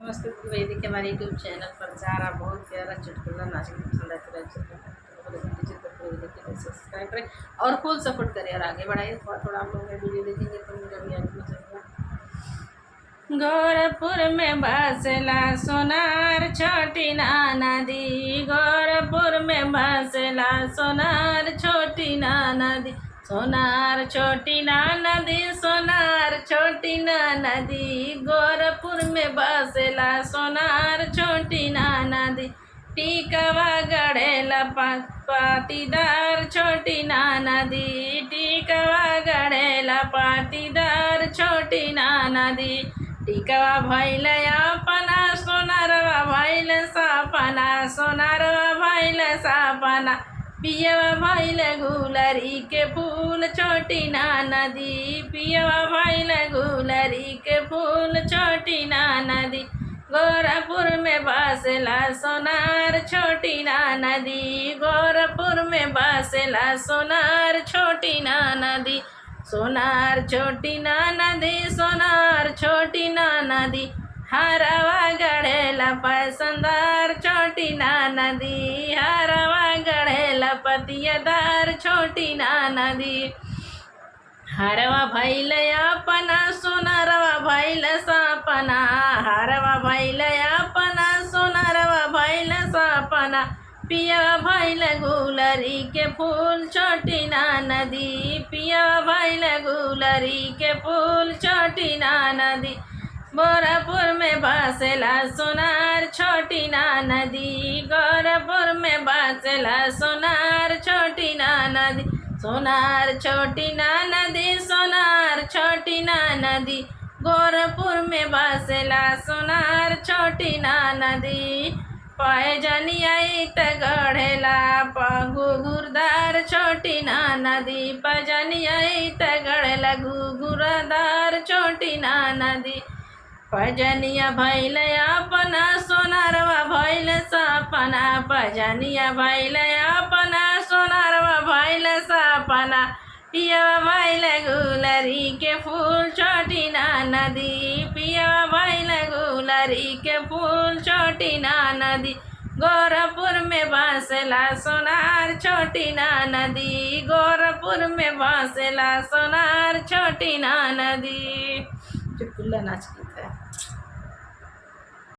नमस्ते भाई, देखिए हमारे यूट्यूब चैनल पर जा रहा बहुत प्यारा चुटकुला नाच के पसंद आता है देखिए सब्सक्राइब करें और फुल सपोर्ट करें और आगे बढ़ाइए। थोड़ा थोड़ा आप लोग वीडियो देखेंगे तो मेरा भी आगे चलेगा। गोरखपुर में बसला सोनार छोटी नाना दी, गोरखपुर में बसला सोनार छोटी नाना दी, सोनार छोटी नाना दी, सोनार छोटी नाना दी, गोरखपुर में बसला सोनार छोटी नाना दी, टीकवा गढ़ेला पाटीदार छोटी नाना दी, टीकवा गढ़ेला पाटीदार छोटी नाना दी, टीकवा भैल अपना सोनारवा भैल सपना, सोनारवा भैल सपना, पियवा भैल गुलरी के फूल छोटी नाना दी, पियवा भैल गुलरी के फूल छोटी नाना दी, गोरखपुर में बसला सोनार छोटी नाना दी, गोरखपुर में बसला सोनार छोटी नाना दी, सोनार छोटी नाना दी, सोनार छोटी नाना दी, हरवा गढ़ेला पैसंदार छोटी नाना दी, हरवा गढ़ेला पतियदार छोटी नाना दी, हरवा भैल अपना सोनारवा भैल सपना, हरवा भैल अपना सोनारवा भैल सपना, पिया भैल गुलरी के फूल छोटी नाना दी, पिया भैल गुलरी के फूल छोटी नाना दी, गोरखपुर में बसला सोनार छोटी नाना दी, गोरखपुर में बसला सोनार छोटी नाना दी, सोनार छोटी नाना दी, सोनार छोटी नाना दी, गोरखपुर में बसला सोनार छोटी नाना दी, पैजनिया गढ़ेला घुघुरदार छोटी नाना दी, पैजनिया गढ़ेला घुघुरदार छोटी नाना दी, पैजनिया भैल अपना सोनारवा भैल सपना, पैजनिया भैल अपना सोनारवा भैल सपना, पिया भैल गुलरी के फूल छोटी नाना दी, पिया भैल गुलरी के फूल छोटी नाना दी, गोरखपुर में बसला सोनार छोटी नाना दी, गोरखपुर में बसला सोनार छोटी नाना दी। चुटकुला नाच के